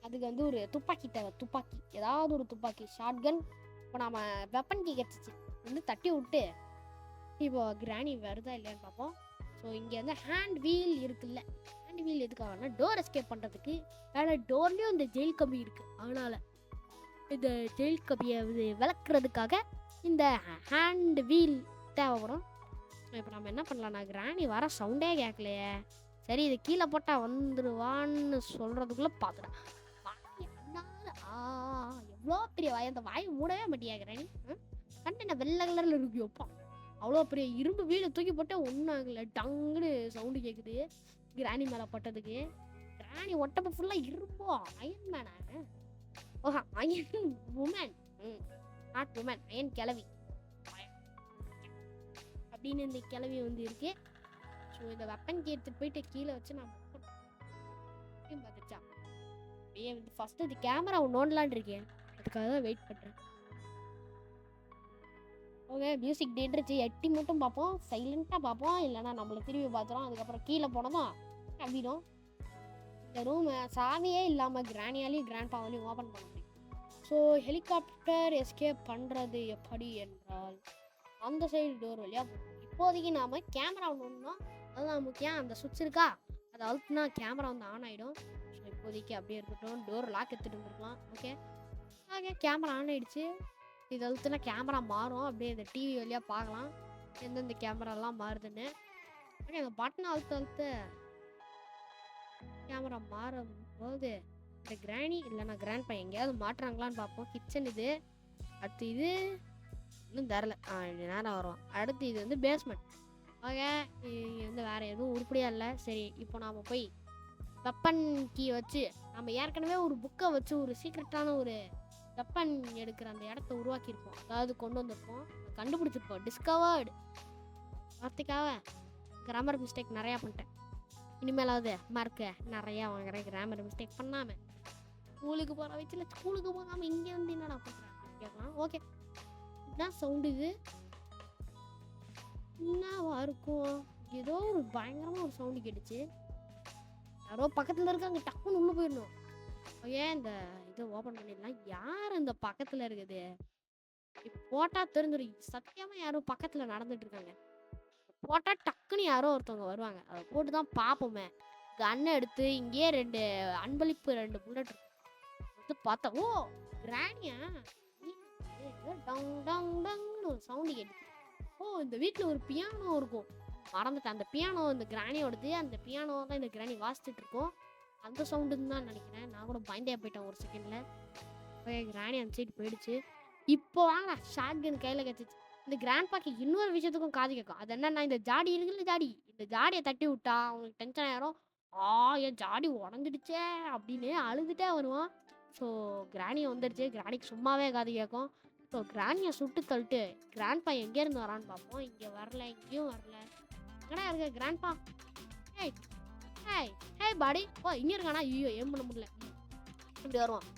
அதுக்கு வந்து ஒரு துப்பாக்கி தேவை. துப்பாக்கி, ஏதாவது ஒரு துப்பாக்கி, ஷாட்கன். இப்போ நம்ம வெப்பன் கீ கிடச்சிச்சு வந்து தட்டி விட்டு இப்போ கிராணி வருதா இல்லையான்னு பார்ப்போம். ஸோ இங்கே வந்து ஹேண்ட் வீல் இருக்குல்ல, ஹேண்ட் வீல் எதுக்காகனா டோர் எஸ்கேப் பண்ணுறதுக்கு. வேற டோர்லேயும் இந்த ஜெயில் கம்பி இருக்குது. அதனால் இந்த ஜெயில் கம்பியை விளக்குறதுக்காக இந்த ஹேண்ட் வீல் தேவைப்படும். இப்போ நம்ம என்ன பண்ணலாம்னா, கிராணி வர சவுண்டே கேட்கலையே, சரி இது கீழே போட்டால் வந்துடுவான்னு சொல்கிறதுக்குள்ளே பார்த்துடா எவ்வளோ பெரிய வாய். அந்த வாய் மூடவே மாட்டியா கிராணி? கண்டு என்ன வெள்ளை கலரில் இருக்கு வைப்பான். அவ்வளோ பெரிய இரும்பு வீடு தூக்கி போட்டு ஒன்றும் ஆகலை, டங்குன்னு சவுண்டு கேட்குது கிராணி மேலே பட்டதுக்கு. கிராணி ஒட்டப்போ ஃபுல்லாக இருப்போ அயன் மேனாங்க. ஓஹா, iron woman, not woman, iron கிளவி அப்படின்னு இந்த கிளவி வந்து இருக்கு. ஸோ இந்த வெப்பன் எடுத்துட்டு போயிட்டு கீழே வச்சு நான் பார்த்துச்சா அப்படியே வந்து ஃபர்ஸ்ட் இது கேமரா நோண்டலான் இருக்கேன், அதுக்காக தான் வெயிட் பண்ணுறேன். ஓகே, மியூசிக் டேட்ருச்சு, எட்டி மட்டும் பார்ப்போம், சைலண்ட்டாக பார்ப்போம், இல்லைனா நம்மளை திரும்பி பார்த்துறோம். அதுக்கப்புறம் கீழே போனதும் அப்படிடும். இந்த ரூம் சாவியே இல்லாமல் கிராணியாலையும் கிராண்ட்பாவாலையும் ஓப்பன் பண்ண முடியும். ஸோ ஹெலிகாப்டர் எஸ்கேப் பண்ணுறது எப்படி என்றால் அந்த சைடு டோர் வழியாக போகணும். இப்போதைக்கு நாம் கேமரா ஒன்றுனா அதுதான் முக்கியம். அந்த சுவிட்ச் இருக்கா, அதை அழுத்தினா கேமரா வந்து ஆன் ஆகிடும். ஸோ இப்போதைக்கு அப்படியே இருக்கட்டும். டோர் லாக் எடுத்துகிட்டு வந்துருக்கலாம். ஓகே, கேமரா ஆன் ஆகிடுச்சு. இது அழுத்துனா கேமரா மாறும். அப்படியே இந்த டிவி வழியாக பார்க்கலாம் எந்தெந்த கேமராலாம் மாறுதுன்னு. ஓகே, அந்த பட்டனை அழுத்த கேமரா மாறும் போது இந்த கிராணி இல்லைனா கிராண்ட் பையன் எங்கேயாவது மாட்டுறாங்களான்னு பார்ப்போம். கிச்சன் இது. அடுத்து இது இன்னும் தரல, நேரம் வரும். அடுத்து இது வந்து பேஸ்மெண்ட். ஓகே, இங்கே வந்து வேறு எதுவும் உருப்படியாக இல்லை. சரி, இப்போ நாம் போய் வெப்பன் கீ வச்சு நம்ம ஏற்கனவே ஒரு புக்கை வச்சு ஒரு சீக்ரெட்டான ஒரு வெப்பன் எடுக்கிற அந்த இடத்த உருவாக்கியிருப்போம். அதாவது கொண்டு வந்திருப்போம், கண்டுபிடிச்சிருப்போம். டிஸ்கவர்டு வார்த்தைக்காக கிராமர் மிஸ்டேக் நிறையா பண்ணிட்டேன். இனிமேலாவது மார்க்கு நிறையா வாங்குறேன் கிராமர் மிஸ்டேக் பண்ணாமல். ஸ்கூலுக்கு போகிற வயசில் ஸ்கூலுக்கு போகாமல் இங்கே வந்து என்னடா பண்ணுறேன் கேட்க ஓகே. என்ன சவுண்ட் இது? என்னவா இருக்கும்? ஏதோ ஒரு பயங்கரமா ஒரு சவுண்ட் கேட்டுச்சு. யாரோ பக்கத்துல இருக்காங்க, டக்குன்னு உள்ள போயிடணும். ஏன் இந்த இதை ஓபன் பண்ணிடலாம். யார் இந்த பக்கத்துல இருக்குது? இப்ப போட்டா தெரிஞ்சிடும். சத்தியமா யாரோ பக்கத்துல நடந்துட்டு இருக்காங்க. போட்டா டக்குன்னு யாரோ ஒருத்தவங்க வருவாங்க. அதை போட்டு தான் பார்ப்போமே. கன்னை எடுத்து இங்கேயே 2 அன்பளிப்பு 2 புல்லட் வந்து பார்த்தா, ஓ கிராணியா? டங் டங் டங்னு ஒரு சவுண்டு கேட்டு. ஓ இந்த வீட்டில் ஒரு பியானோ இருக்கும். மறந்துட்டேன். அந்த பியானோ இந்த கிராணியோடது. அந்த பியானோ தான் இந்த கிராணி வாசிச்சுட்டு இருக்கோம். அந்த சவுண்டுன்னு தான் நினைக்கிறேன். நான் கூட பயந்தே போயிட்டேன் ஒரு செகண்ட்ல. போய் கிராணி அந்த சைடு போயிடுச்சு. இப்போ வாங்க ஷாட்கன் கையில் கிடச்சிச்சு. இந்த கிராண்ட் பாக்கு இன்னொரு விஷயத்துக்கும் காது கேட்கும். அது என்னன்னா, இந்த ஜாடி இருக்குல்ல, ஜாடி, இந்த ஜாடியை தட்டி விட்டா அவங்களுக்கு டென்ஷன் ஆயிரும். என் ஜாடி உடஞ்சிடுச்சே அப்படின்னு அழுதுட்டே வருவான். ஸோ கிராணியை வந்துடுச்சு. கிராணிக்கு சும்மாவே காது கேட்கும். ஸோ கிராணியை சுட்டு தள்ளிட்டு கிராண்ட்பா எங்கேருந்து வரான்னு பார்ப்போம். இங்கே வரல, இங்கேயும் வரல. எங்கடா இருக்க கிராண்ட்பா? ஹேய் ஹேய் ஹேய் பாடி. ஓ இங்கே இருக்கானா? ஐயோ ஏம் பண்ண முடியல. இப்படி வருவான்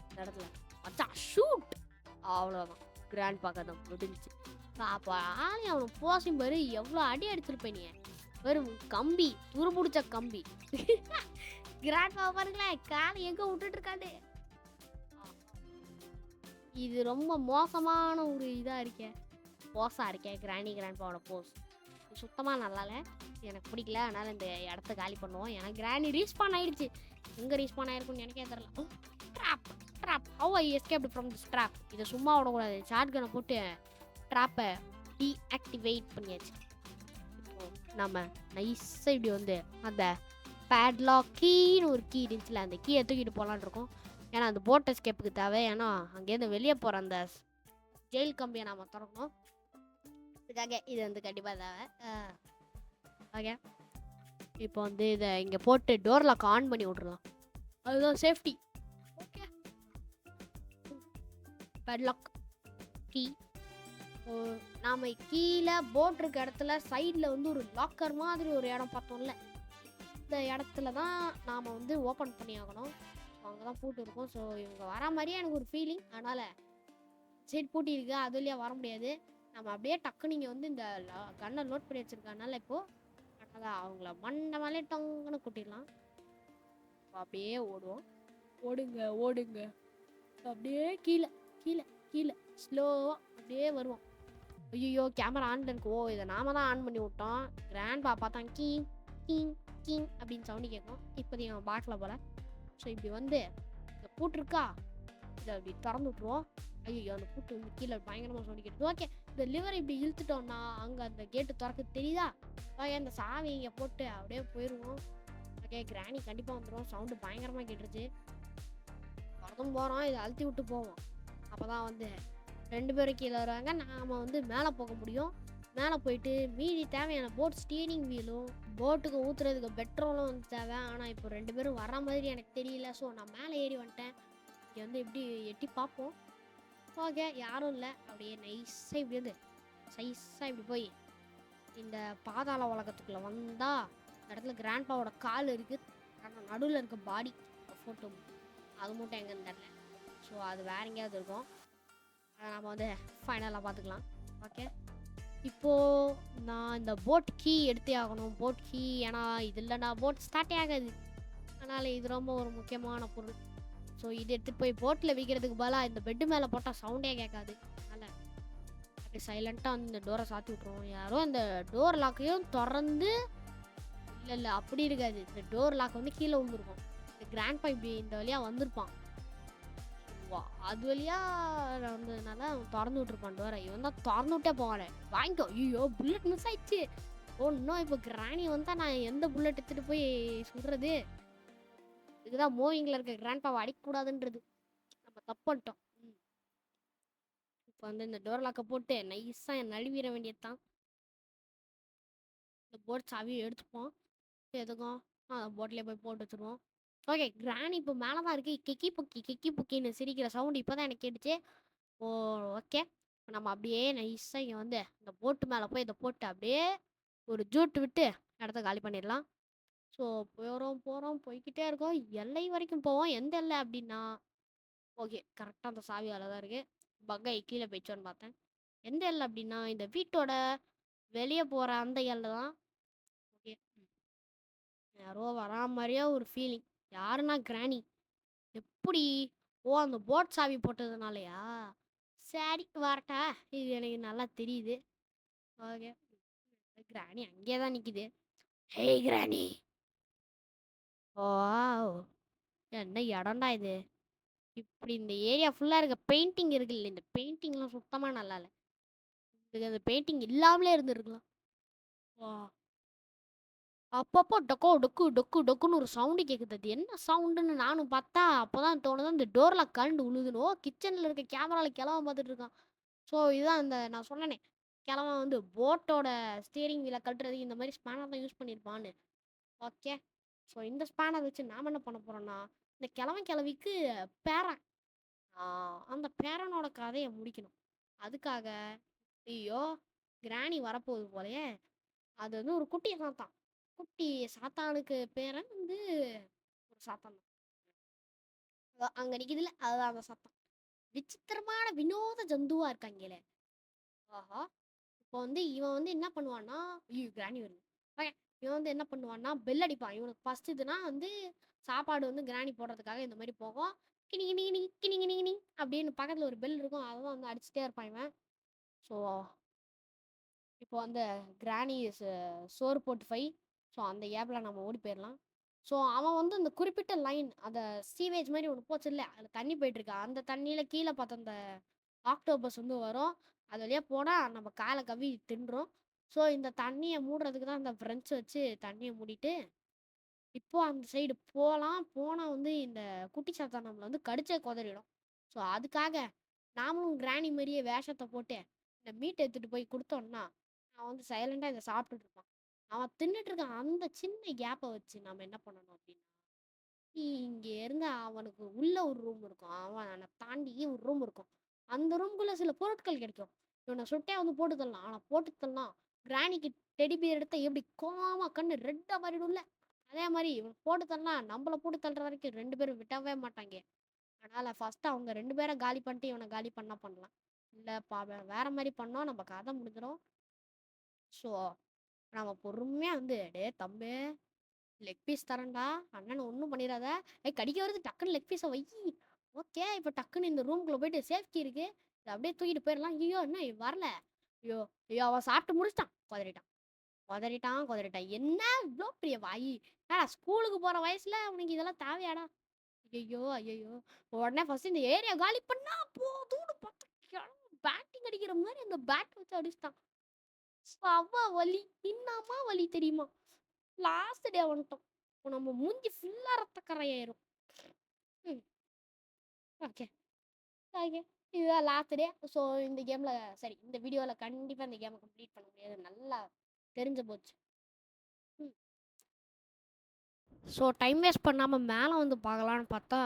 இந்த இடத்துல. அச்சா ஷூட். அவ்வளோதான், கிராண்ட் பார்க்க தான் முடிஞ்சிச்சு. அப்போ ஆளி அவனை போசும் பாரு, எவ்வளோ அடி அடிச்சிருப்பேன் நீ. வெறும் கம்பி, துருபிடிச்ச கம்பி. கிராண்ட் பா பாருங்களேன், காலை எங்க விட்டுட்டு இருக்காது. இது ரொம்ப மோசமான ஒரு இதா இருக்கே, போஸா இருக்கே கிராண்ட் பாவோட போஸ். சுத்தமா நல்லா இல்லை, எனக்கு பிடிக்கல. அதனால இந்த இடத்த காலி பண்ணுவோம். எனக்கு கிராணி ரீஸ்பான் ஆயிடுச்சு. எங்க ரீஸ்பான் ஆயிருக்குன்னு எனக்கே தெரியல. Trap trap. How I escaped from this trap. இதை சும்மா விடக்கூடாது. ஷாட்கனை போட்டு ட்ராப்பை டீஆக்டிவேட் பண்ணியாச்சு. இப்போ நம்ம நைஸாக இப்படி வந்து அந்த பேட்லாக் கீன்னு ஒரு கீ இருந்துச்சுல, அந்த கீயை தூக்கிட்டு போகலான்னு இருக்கோம். ஏன்னா அந்த போட் எஸ்கேப்புக்கு தேவை. ஏன்னா அங்கேருந்து வெளியே போகிற அந்த ஜெயில் கம்பியை நம்ம திறக்கணும். இதுக்காக இது வந்து கண்டிப்பாக தேவை. ஓகே, இப்போ வந்து இதை இங்கே போட்டு டோர் லாக் ஆன் பண்ணி விட்றலாம். அதுதான் சேஃப்டி. Okay, padlock key. நாம கீழே போட் இருக்க இடத்துல சைடில் வந்து ஒரு லாக்கர் மாதிரி ஒரு இடம் பார்த்தோம்ல, இந்த இடத்துல தான் நாம் வந்து ஓப்பன் பண்ணி ஆகணும். அங்கே தான் பூட்டு இருக்கும். ஸோ இவங்க வர மாதிரியே எனக்கு ஒரு ஃபீலிங். அதனால் சைடு பூட்டி இருக்கு, அது வழியா வர முடியாது. நம்ம அப்படியே டக்குன்னு இங்கே வந்து இந்த கன்னை லோட் பண்ணி வச்சிருக்கனால இப்போது அதான் அவங்கள மண்டை மேலே டங்குன்னு கூட்டிடலாம். அப்படியே ஓடுவோம். ஓடுங்க ஓடுங்க. அப்படியே கீழே கீழே கீழே ஸ்லோவாக அப்படியே வருவோம். ஐயோ கேமரா ஆன்ல இருக்கு. ஓ இதை நாம தான் ஆன் பண்ணி விட்டோம். கிராண்ட் பாப்பா தான் கீங் கீங் கீங் அப்படின்னு சவுண்டு கேட்கும். இப்போதைக்கு அவன் பார்க்கல போல. ஸோ இப்படி வந்து இந்த பூட்டு இருக்கா, இதை அப்படி திறந்து விட்ருவோம். ஐயோ அந்த பூட்டு வந்து கீழே பயங்கரமாக சவுண்டு கேட்டு. ஓகே, இந்த லிவர் இப்படி இழுத்துட்டோம்னா அங்கே அந்த கேட்டு திறக்க தெரியுதா? ஓகே, இந்த சாவி இங்கே போட்டு அப்படியே போயிடுவோம். ஓகே, கிராணி கண்டிப்பாக வந்துடும். சவுண்டு பயங்கரமாக கேட்டுருச்சு. திறந்தும் போகிறோம், இதை அழுத்தி விட்டு போவோம். அப்போ தான் வந்து 2 பேரும் கீழே வருவாங்க. நாம் வந்து மேலே போக முடியும். மேலே போயிட்டு மீதி தேவையான போட் ஸ்டீரிங் வீலும் போட்டுக்கு ஊற்றுறதுக்கு பெட்ரோலும் வந்து தேவை. ஆனால் இப்போ 2 பேரும் வர மாதிரி எனக்கு தெரியல. ஸோ நான் மேலே ஏறி வந்துட்டேன். இங்கே வந்து எப்படி எட்டி பார்ப்போம். ஓகே, யாரும் இல்லை. அப்படியே நைஸாக இப்படி வந்து சைஸாக இப்படி போய் இந்த பாதாள உலகத்துக்குள்ளே வந்தால் இந்த இடத்துல கிராண்ட்பாவோட கால் இருக்குது. ஆனால் நடுவில் இருக்க பாடி ஃபோட்டோ அது மட்டும் எங்கேன்னு தெரில. ஸோ அது வேற எங்கேயாவது இருக்கும். அதை நம்ம வந்து ஃபைனலாக பார்த்துக்கலாம். ஓகே, இப்போது நான் இந்த போட் கீ எடுத்தே ஆகணும். போட் கீ, ஏன்னா இது இல்லைனா போட் ஸ்டார்ட்டே ஆகாது. அதனால் இது ரொம்ப ஒரு முக்கியமான பொருள். ஸோ இது எடுத்துகிட்டு போய் போட்டில் விற்கிறதுக்கு பதிலாக இந்த பெட்டு மேலே போட்டால் சவுண்டே கேட்காது. அதனால் அப்படி சைலண்ட்டாக வந்து இந்த டோரை சாத்தி விட்ருவோம். யாரோ இந்த டோர் லாக்கையும் திறந்து இல்லை அப்படி இருக்காது. இந்த டோர் லாக் வந்து கீழே விழுந்துருக்கும். இந்த கிராண்ட்பா இப்படி இந்த வழியாக வந்திருப்பான். அது வழியாக வந்ததுனால அவன் திறந்து விட்டுருப்பான் டோரை. இவன் தான் திறந்து விட்டே போவானே. வாங்கிக்கோ. ஐயோ புல்லட் மிஸ் ஆயிடுச்சு. இன்னும் இப்போ கிராணி வந்தால் நான் எந்த புல்லட் எடுத்துகிட்டு போய் சுடுறது? இதுதான் மூவிங்கில் இருக்க கிராண்ட்பாவை அடிக்கக்கூடாதுன்றது. நம்ம தப்பு பண்ணிட்டோம். இப்போ வந்து இந்த டோர் லாக்கை போட்டு நைஸாக நழுவிட வேண்டியது தான். இந்த போட் சாவியை எடுத்துப்போம். எதுக்கும் போட்லேயே போய் போட்டு வச்சுருவோம். ஓகே, கிராணி இப்போ மேலே தான் இருக்குது. கெக்கி புக்கின்னு சிரிக்கிற சவுண்டு இப்போ தான் எனக்கு கேட்டுச்சு. ஓகே, நம்ம அப்படியே நைஸாக இங்கே வந்து இந்த போட்டு மேலே போய் இதை போட்டு அப்படியே ஒரு ஜூட்டு விட்டு இடத்த காலி பண்ணிடலாம். ஸோ போகிறோம் போய்கிட்டே இருக்கோம். எல்லை வரைக்கும் போவோம். எந்த எல்லை அப்படின்னா ஓகே. கரெக்ட்டா அந்த சாவி அதுல தான் இருக்கு. பக்காயி கீழ போயிடுச்சோன்னு பார்த்தேன். எந்த எல்ல அப்டின்னா, இந்த வீட்டோட வெளிய போற அந்த எல்ல தான். ஓகே. யாரோ வரா மாரியே ஒரு ஃபீலிங். யாருன்னா கிராணி. எப்புடி? ஓ! அந்த போட் சாவி போட்டதுனாலயா? சரி வரட்டா? இது எனக்கு நல்லா தெரியுது. ஓகே. கிராணி அங்கேயே தான் நிக்குது. ஹேய் கிராணி! வாவ்! என்ன இடம்டா இது? இப்படி இந்த ஏரியா ஃபுல்லா இருக்க பெயிண்டிங் இருக்குல்ல, இந்த பெயிண்டிங்லாம் சுத்தமா நல்லா இல்ல. இதுக்கு அந்த பெயிண்டிங் இல்லாமலே இருந்திருக்கலாம். வா! அப்பப்போ டொக்கோ டொக்கு டொக்கு டொக்குன்னு ஒரு சவுண்டு கேட்குது. அது என்ன சவுண்டுன்னு நானும் பார்த்தா, அப்பதான் தோணுது இந்த டோர்ல கரண்ட் விழுகுதுன்னு. ஓ! கிச்சன்ல இருக்க கேமரால கிழவன் பார்த்துட்டு இருக்கான். ஸோ இதுதான் இந்த நான் சொன்னனே, கிழவன் வந்து போட்டோட ஸ்டீரிங் வீல கழட்டுறதுக்கு இந்த மாரி ஸ்பேனர் தான் யூஸ் பண்ணியிருப்பான்னு. ஓகே. ஸோ இந்த ஸ்பேனர் வச்சு நாம என்ன பண்ண போறோம்னா, இந்த கிழவன் கிழவிக்கு பேரன். ஆ அந்த பேரனோட கதைய முடிக்கணும். அதுக்காக ஐயோ! கிராணி வரப்போகுது போலயே! அது வந்து ஒரு குட்டி சாத்தான். குட்டி சாத்தானுக்கு பேரன் வந்து ஒரு சாத்தான் தான். அங்க நிக்குதுல்ல, அதுதான் அந்த சாத்தான். விசித்திரமான வினோத ஜந்துவா இருக்காங்களே! ஆஹா! இப்போ வந்து இவன் வந்து என்ன பண்ணுவான்னா, ஐயோ! கிராணி வருது. ஓகே. இவன் வந்து என்ன பண்ணுவான்னா, பெல் அடிப்பான். இவனுக்கு பசிச்சுதுன்னா வந்து சாப்பாடு வந்து கிராணி போடுறதுக்காக இந்த மாரி போகும். கிணி கிணி கிணி கிணி கிணி கிணி அப்படின்னு பக்கத்துல ஒரு பெல் இருக்கும். அததான் வந்து அடிச்சுட்டே இருப்பான் இவன். ஸோ இப்போ அந்த கிராணி சோறு போட்டு ஸோ அந்த கேப்ல நம்ம ஓடி போயிடலாம். ஸோ அவன் வந்து அந்த குறிப்பிட்ட லைன் அந்த சீவேஜ் மாதிரி ஒன்று போச்சுல்ல, அதில் தண்ணி போயிட்டுருக்கு. அந்த தண்ணியில் கீழே பார்த்த அந்த ஆக்டோபஸ் வந்து வரும். அது வழியாக போனால் நம்ம காலை கவ்வி தின்றும். ஸோ இந்த தண்ணியை மூடுறதுக்கு தான் அந்த ஃப்ரெண்ட்ஸ் வச்சு தண்ணியை மூடிட்டு இப்போ அந்த சைடு போலாம். போனா வந்து இந்த குட்டி சாத்தான் நம்மள வந்து கடிச்சே கொதறிடும். ஸோ அதுக்காக நாமளும் கிராணி மாரியே வேஷத்த போட்டு, இந்த மீட் எடுத்துட்டு போய் குடுத்தோம்னா, அவன் வந்து சைலண்டா இத சாப்பிட்டுட்டு இருப்பான். அவன் தின்னுட்டு இருக்க அந்த சின்ன கேப்ப வச்சு நாம என்ன பண்ணணும் அப்டின்னா, இங்க இருந்து அவனுக்கு உள்ள ஒரு ரூம் இருக்கும். அவன தாண்டி ஒரு ரூம் இருக்கும். அந்த ரூம்குள்ள சில பொருட்கள் கிடைக்கும். இவன சுட்டே வந்து போட்டு தள்ளலாம். ஆனா போட்டு தள்ளினா, கிராணிக்கு டெடி பியர் எடுத்தா எப்படி கோவமா கண்ணு ரெட்டா மாறிடும்ல. அதே மாரி இவன் போட்டு தள்ளினா, நம்மள போட்டு தள்ளுற வரைக்கும் 2 பேரும் விடவே மாட்டாங்க. அதனால ஃபர்ஸ்ட்டு அவங்க 2 பேர காலி பண்ணிட்டு, இவன காலி பண்ணா பண்ணலாம். இல்ல வேற மாரி பண்ணோம் நம்ம கதை முடிஞ்சிரும். ஸோ, நம்ம பொறுமையா வந்து, "டேய் தம்பி, லெக் பீஸ் தரேன்டா. அண்ணன ஒண்ணும் பண்ணிறாத. ஏய் கடிக்க வருது டக்குன்னு லெக் பீஸ வையி." ஓகே. இப்ப டக்குன்னு இந்த ரூம்குள்ள போயிட்டு சேஃப் கீ இருக்கு. இத அப்படியே தூக்கிட்டு போயிரலாம். ஐயய்யோ! என்ன இவன் வரல. ஐயோ! ஐயோ! அவன் சாப்பிட்டு முடிச்சுட்டான். கொதறிட்டான். கொதறிட்டான், கொதறிட்டான். என்ன இவ்ளோ பெரிய வாயி? என்னடா ஸ்கூலுக்கு போற வயசுல உனக்கு இதெல்லாம் தேவையாடா? ஐயய்யோ! ஐயய்யோ! உடனே ஃபர்ஸ்ட்டு இந்த ஏரியா காலி பண்ணா போதும்னு பார்த்தா கிழவன் பேட்டிங் அடிக்கிற மாரி அந்த பேட் வச்சு அடிச்சுட்டான். செம வலி. என்னாம்மா வலி தெரியுமா? லாஸ்ட் டே வந்துட்டோம். இப்போ நம்ம மூஞ்சி ஃபுல்லா ரத்தக்கறையாயிரும். ம். ஓகே. ஓகே. இதுதான் லாஸ்ட் டே. ஸோ இந்த கேம்ல சரி இந்த வீடியோல கண்டிப்பா இந்த கேம கம்ப்ளீட் பண்ண முடியாது. நல்லா தெரிஞ்சு போச்சு. ம். ஸோ டைம் வேஸ்ட் பண்ணாம மேல வந்து பார்க்கலான்னு பார்த்தா,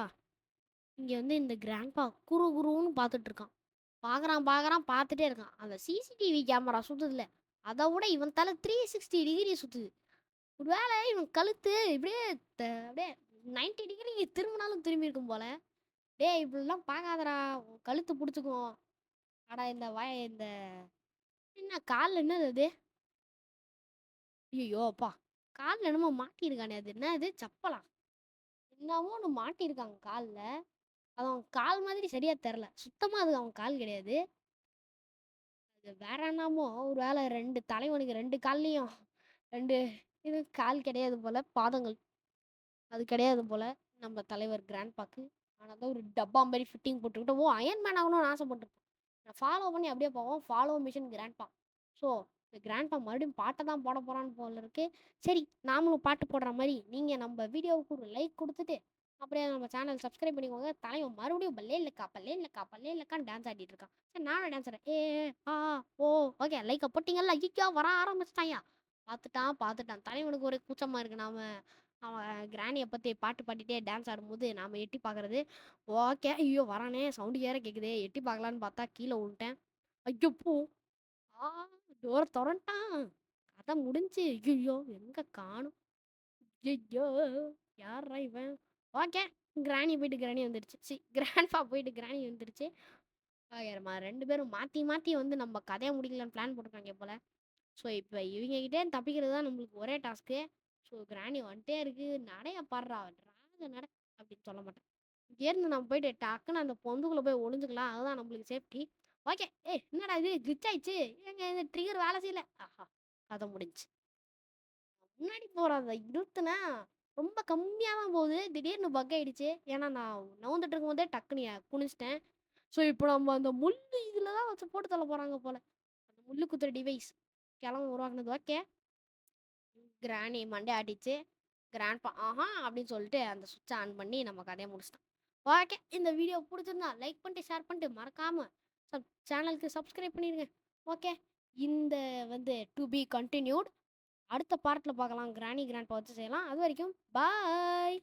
இங்க வந்து இந்த கிராண்ட்பா குறு குறுன்னு பார்த்துட்டு இருக்கான். பார்க்குறான் பார்த்துட்டே இருக்கான். அந்த சிசிடிவி கேமரா சுத்துதுல்ல, அத விட இவன் தல 360 டிகிரி சுத்துது. ஒரு வேளை இவன் கழுத்து இப்படியே அப்படியே 90 டிகிரி திரும்பினாலும் திரும்பியிருக்கும் போல. டேய் இப்படிலாம் பார்க்காதடா, உன் கழுத்து புடிச்சுக்கும். அட இந்த என்ன கால்ல என்னது அது? ஐயய்யோ! அப்பா! கால்ல என்னமோ மாட்டியிருக்கானே அது என்னது செப்பலா? என்னமோ ஒண்ணு மாட்டியிருக்காங்க கால்ல. அது அவன் கால் மாதிரி சரியா தெர்ல. சுத்தமா அது அவன் கால் கிடையாது. அது வேற என்னமோ ஒரு வேளை 2 தலைவனுக்கு 2 கால்லயும் 2 இது கால் கிடையாது போல. பாதங்கள். அது கிடையாது போல. நம்ம தலைவர் கிராண்ட்பாக்கு. அதனால தான் ஒரு டப்பா மாரி ஃபிட்டிங் போட்டுக்கிட்டு, ஓ! அயர்ன் மேன் ஆகணும்னு ஆசைப்பட்டுருப்பான். நான் ஃபாலோ பண்ணி அப்படியே போவோம். Follow mission grandpa. ஸோ, இந்த கிராண்ட்பா மறுபடியும் பாட்ட தான் போட போறான்னு போல இருக்கு. சரி, நாமளும் பாட்டு போடுற மாரி, நீங்க நம்ம வீடியோவுக்கு ஒரு லைக் குடுத்துட்டு, அப்படியே நம்ம சேனல் சப்ஸ்கிரைப் பண்ணிக்கோங்க. தலைவன் மறுபடியும் பல்லே இல்லக்கா, பல்லே இல்லக்கா, பல்லே இல்லக்கான்னு டான்ஸ் ஆடிட்டு இருக்கான். சரி நானும் டான்ஸ் ஆடுறேன். ஏ, ஆ, ஓ, ஓகே. லைக்க போட்டீங்கல்ல. ஐயோ! வர ஆரம்பிச்சுட்டான்யா. பார்த்துட்டான். தலைவனுக்கு ஒரே கூச்சமா இருக்கு. அவன் கிராணிய பத்தி பாட்டு பாடிட்டே டான்ஸ் ஆடும்போது நாம எட்டி பார்க்கறது. ஓகே. ஐயோ! வரானே சவுண்ட் வேற கேட்குதே. எட்டி பார்க்கலான்னு பார்த்தா கீழ வுழுந்துட்டேன். ஐயோ! ஆ டோர தொறந்துட்டான். கதை முடிஞ்சுச்சு. ஐயய்யோ! எங்க காணோம். ஐயய்யோ! யார்ரா இவன்? ஓகே. கிராணி போயிட்டு கிராணி வந்துருச்சு. கிராண்ட்பா போயிட்டு கிராணி வந்துருச்சு. யாரும்மா 2 பேரும் மாத்தி மாத்தி வந்து நம்ம கதைய முடிக்கலான்னு பிளான் போட்டுருக்காங்க போல. ஸோ இப்ப இவங்க கிட்டேருந்து தப்பிக்கிறது தான் நம்மளுக்கு ஒரே டாஸ்க்கு. ஸோ கிராணி வந்துட்டே இருக்கு. "நடைய பார்றா, நட" அப்படின்னு சொல்ல மாட்டேன். இங்கேருந்து நம்ம போயிட்டு டக்குன்னு அந்த பொந்துக்குள்ள போய் ஒளிஞ்சுக்கலாம். அதுதான் நம்மளுக்கு சேஃப்டி. ஓகே. ஏய் என்னடா இது கிளிட்ச் ஆயிடுச்சு. ஏங்க இந்த ட்ரிகர் வேலை செய்யல. ஆஹா! கதை முடிஞ்சுச்சு. முன்னாடி போற அந்த இருட்டுனா ரொம்ப கம்மியா தான் போகுது. திடீர்னு பக் ஆயிடுச்சு. ஏன்னா நான் நவுந்துட்டு இருக்கும்போதே டக்குன்னு குனிஞ்சுட்டேன். ஸோ இப்போ நம்ம அந்த முள்ளு இதில தான் வச்சு போட்டு தள்ள போறாங்க போல. அந்த முள்ளு குத்துற டிவைஸ். கிழவன் உருவாக்குனது. ஓகே. கிராணி மண்டை ஆட்டிச்சு. கிராண்ட்பா ஆஹா! அப்படின்னு சொல்லிட்டு அந்த சுவிட்ச ஆன் பண்ணி நம்ம கதைய முடிச்சுட்டோம். ஓகே. இந்த வீடியோ புடிச்சிருந்தா லைக் பண்ணிட்டு, ஷேர் பண்ணிட்டு மறக்காம சேனலுக்கு சப்ஸ்கிரைப் பண்ணிருங்க. ஓகே. இந்த வந்து டூ பி கன்டினியூட். அடுத்த பார்ட்ல பார்க்கலாம். கிராணி கிராண்ட்பா வச்சு செய்யலாம். அது வரைக்கும் பாய்.